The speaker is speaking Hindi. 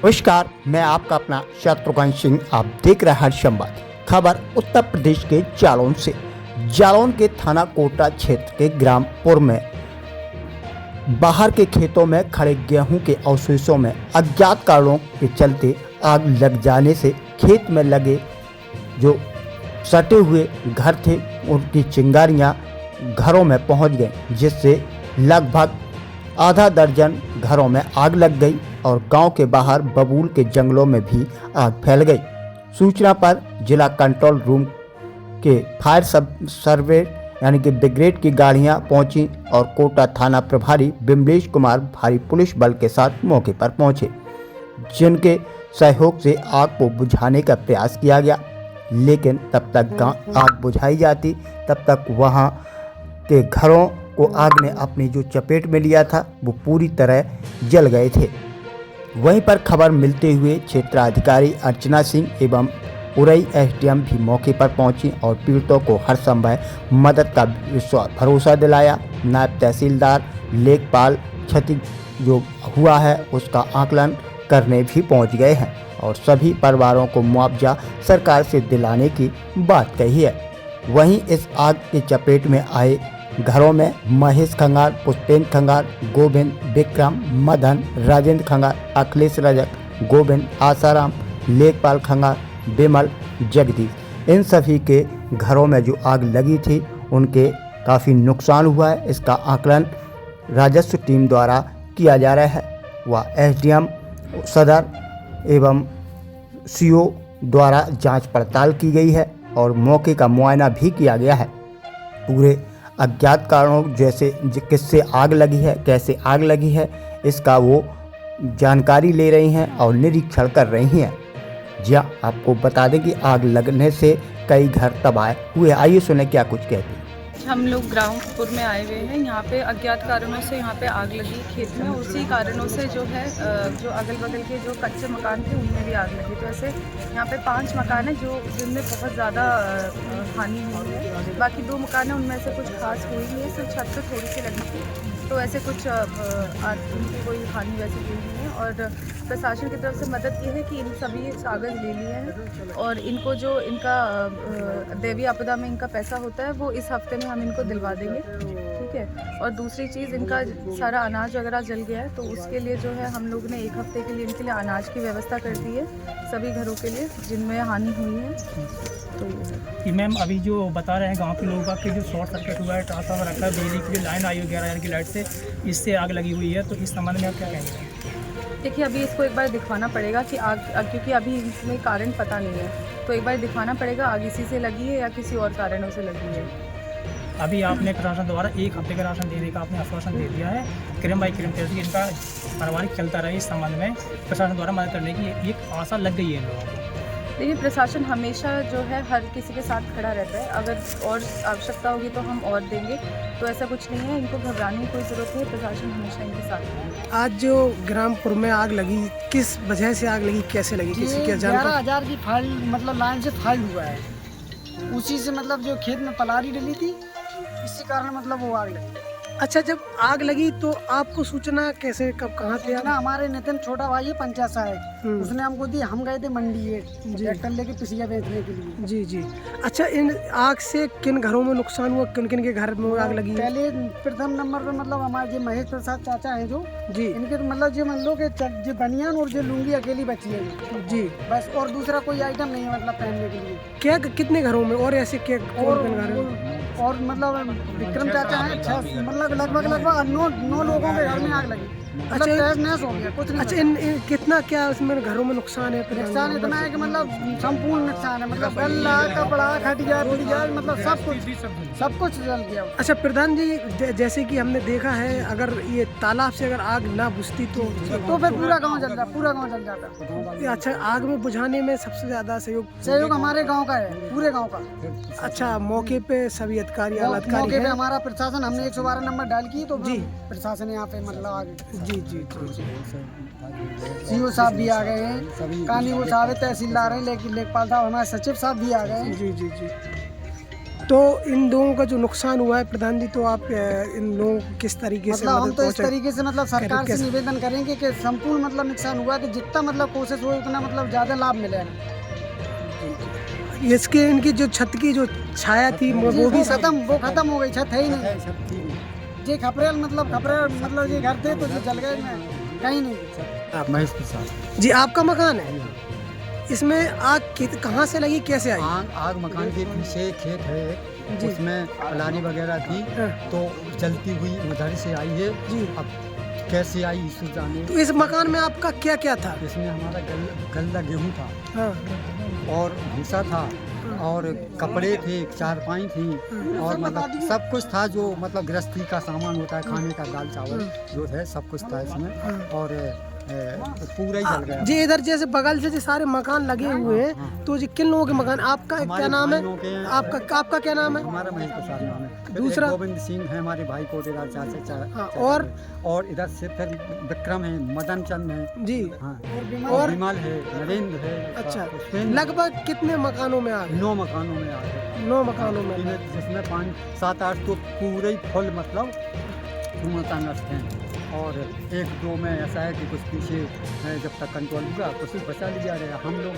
नमस्कार, मैं आपका अपना शत्रुघ्न सिंह। आप देख रहे हैं हर्ष संवाद। खबर उत्तर प्रदेश के जालौन से। जालौन के थाना कोटा क्षेत्र के ग्राम पुर में बाहर के खेतों में खड़े गेहूं के अवशेषों में अज्ञात कारणों के चलते आग लग जाने से खेत में लगे जो सटे हुए घर थे उनकी चिंगारियां घरों में पहुंच गईं, जिससे लगभग आधा दर्जन घरों में आग लग गई और गांव के बाहर बबूल के जंगलों में भी आग फैल गई। सूचना पर जिला कंट्रोल रूम के फायर सर्वे यानी कि ब्रिगेड की गाड़ियां पहुंची और कोटा थाना प्रभारी बिमलेश कुमार भारी पुलिस बल के साथ मौके पर पहुंचे, जिनके सहयोग से आग को बुझाने का प्रयास किया गया। लेकिन तब तक आग बुझाई जाती तब तक वहां के घरों को आग ने अपनी जो चपेट में लिया था वो पूरी तरह जल गए थे। वहीं पर खबर मिलते हुए क्षेत्राधिकारी अर्चना सिंह एवं उरई एसडीएम भी मौके पर पहुंची और पीड़ितों को हर संभव मदद का भरोसा दिलाया। नायब तहसीलदार लेखपाल क्षति जो हुआ है उसका आकलन करने भी पहुंच गए हैं और सभी परिवारों को मुआवजा सरकार से दिलाने की बात कही है। वहीं इस आग की चपेट में आए घरों में महेश खंगार, पुष्पेंद्र खंगार, गोविंद, विक्रम, मदन, राजेंद्र खंगार, अखिलेश रजक, गोविंद, आसाराम, लेखपाल खंगार, बिमल, जगदीश, इन सभी के घरों में जो आग लगी थी उनके काफ़ी नुकसान हुआ है। इसका आकलन राजस्व टीम द्वारा किया जा रहा है। वह एसडीएम सदर एवं सीओ द्वारा जांच पड़ताल की गई है और मौके का मुआयना भी किया गया है। पूरे अज्ञात कारणों जैसे किससे आग लगी है, कैसे आग लगी है, इसका वो जानकारी ले रही हैं और निरीक्षण कर रही हैं। जी हाँ, आपको बता दें कि आग लगने से कई घर तबाह हुए। आइए सुने क्या कुछ कहते हैं। हम लोग ग्रामपुर में आए हुए हैं। यहाँ पे अज्ञात कारणों से यहाँ पे आग लगी खेत में। उसी कारणों से जो है जो अगल बगल के जो कच्चे मकान थे उनमें भी आग लगी। तो ऐसे यहाँ पे 5 मकान हैं जो जिनमें बहुत ज़्यादा हानि हुई है। बाकी 2 मकान हैं उनमें से कुछ खास हुई नहीं है, सिर्फ छत पे थोड़ी सी लगी थी। तो ऐसे कुछ उनकी कोई हानि वैसे हुई नहीं है। और प्रशासन की तरफ से मदद ये है कि इन सभी कागज़ ले लिए हैं और इनको जो इनका दैवीय आपदा में इनका पैसा होता है वो इस हफ्ते में हम इनको दिलवा देंगे, ठीक है। और दूसरी चीज़, इनका सारा अनाज वगैरह जल गया है तो उसके लिए जो है हम लोग ने 1 हफ्ते के लिए इनके लिए अनाज की व्यवस्था कर दी है सभी घरों के लिए जिनमें हानि हुई है। तो मैम अभी जो बता रहे हैं गांव के लोगों का कि जो शॉर्ट सर्किट हुआ है, ट्रांसफार्मर रखा है, बिजली की जो लाइन आई है 11 की लाइट से, इससे आग लगी हुई है, तो इस संबंध में आप क्या कहेंगे? देखिए, अभी इसको एक बार दिखवाना पड़ेगा कि आग, क्योंकि अभी इसमें कारण पता नहीं है, तो एक बार दिखवाना पड़ेगा आग इसी से लगी है या किसी और कारणों से लगी है। अभी आपने प्रशासन द्वारा 1 हफ्ते का राशन देने का आपने आश्वासन दे दिया है। क्रम बाई क्रम कैसे इनका पारिवारिक चलता रहे, इस संबंध में प्रशासन द्वारा मदद करने की एक आशा लग गई है इन लोगों को। देखिए, प्रशासन हमेशा जो है हर किसी के साथ खड़ा रहता है। अगर और आवश्यकता होगी तो हम और देंगे, तो ऐसा कुछ नहीं है। इनको घबराने की कोई ज़रूरत नहीं है, प्रशासन हमेशा इनके साथ है। आज जो ग्रामपुर में आग लगी, किस वजह से आग लगी, कैसे लगी, किसी के 11,000 की फाइल मतलब लाइन से फाइल हुआ है, उसी से मतलब जो खेत में पलारी डली थी इसी कारण मतलब वो आग लगी। अच्छा, जब आग लगी तो आपको सूचना कैसे, कब, कहाँ थे आप? ना, हमारे नितिन छोटा भाई है पंचायत सहायक, उसने हमको दी। हम गए थे मंडी ट्रैक्टर लेके पिसिया बेचने के लिए। जी जी। अच्छा, इन आग से किन घरों में नुकसान हुआ, किन किन के घर में आग लगी? पहले प्रथम नंबर पे मतलब हमारे जो महेश प्रसाद चाचा हैं जो जी, इनके तो मतलब जो मान लो कि जो बनियान और जो लुंगी अकेली बची है जी, बस। और दूसरा कोई आइटम नहीं है मतलब पहनने के लिए। क्या कितने घरों में और ऐसे क्या और मतलब विक्रम चाचा हैं, 6 मतलब लगभग 9 लोगों के घर में आग लगी। अच्छा, हो गया कुछ नहीं। अच्छा, इन कितना क्या उसमें घरों में नुकसान है? नुकसान इतना है कि मतलब संपूर्ण नुकसान है, मतलब गल्ला, कपड़ा, खटिया, मतलब सब कुछ जल गया। अच्छा प्रधान जी, जैसे कि हमने देखा है अगर ये तालाब से अगर आग ना बुझती तो फिर पूरा गांव जल जाता, पूरा गांव जल जाता। अच्छा, आग में बुझाने में सबसे ज्यादा सहयोग हमारे गांव का है, पूरे गांव का। अच्छा, मौके पे सभी अधिकारी, मौके पे हमारा प्रशासन, हमने 112 नंबर डायल की तो जी प्रशासन यहाँ पे मतलब आगे। जी जी जी। सीओ साहब भी आ गए हैं, कानी वो साहब तहसीलदार हैं, लेकिन लेखपाल साहब हमारे सचिव साहब भी आ गए हैं। जी जी जी। तो इन लोगों का जो नुकसान हुआ है प्रधान जी, तो आप इन लोगों को किस तरीके से मतलब हम मदद तो इस पहुंचाएं? तरीके से मतलब सरकार से कैसे? निवेदन करेंगे कि संपूर्ण मतलब नुकसान हुआ कि जितना मतलब कोशिश हो उतना मतलब ज़्यादा लाभ मिलेगा। इसके इनकी जो छत की जो छाया थी वो भी सब वो खत्म हो गई, छत है ही नहीं। ये खपरेल मतलब ये घर थे तो ये जल गए, कहीं नहीं। महेश प्रसाद। जी, आपका मकान है, इसमें आग कहाँ से लगी, कैसे आई? आग मकान के पीछे खेत है, जी। उसमें पलानी वगैरह थी हाँ। तो जलती हुई उधर से आई है। जी। अब कैसे आई ईश्वर जाने। तो इस मकान में आपका क्या क्या था? इसमें हमारा गल्ला गेहूँ था हाँ। और भूसा था और कपड़े थे, चारपाई थी और मतलब सब कुछ था जो मतलब गृहस्थी का सामान होता है, खाने का दाल चावल जो है सब कुछ था इसमें और पूरा ही जल गया। जी, इधर जैसे बगल से जो सारे मकान लगे हुए हैं, तो जी किन लोगों के मकान? आपका क्या नाम है? आपका क्या नाम है? हमारा महेश प्रसाद नाम है। फिर दूसरा? एक गोविंद सिंह है हमारे भाई कोटेदार चाचा। हाँ, और इधर से फिर विक्रम है, मदन चंद है। जी। हाँ, और विमल है, नरेंद्र है। अच्छा, पुष्पेंद्र। लगभग कितने मकानों में आग? 9 मकानों में आ गए। 9 मकानों में। जिसमें 5, 7, 8 तो पूरे ही फुल मतलब पूर्णतः नष्ट हैं और 1-2 में ऐसा है कि कुछ पीछे जब तक कंट्रोल हुआ कुछ बचा लिया गया। हम लोग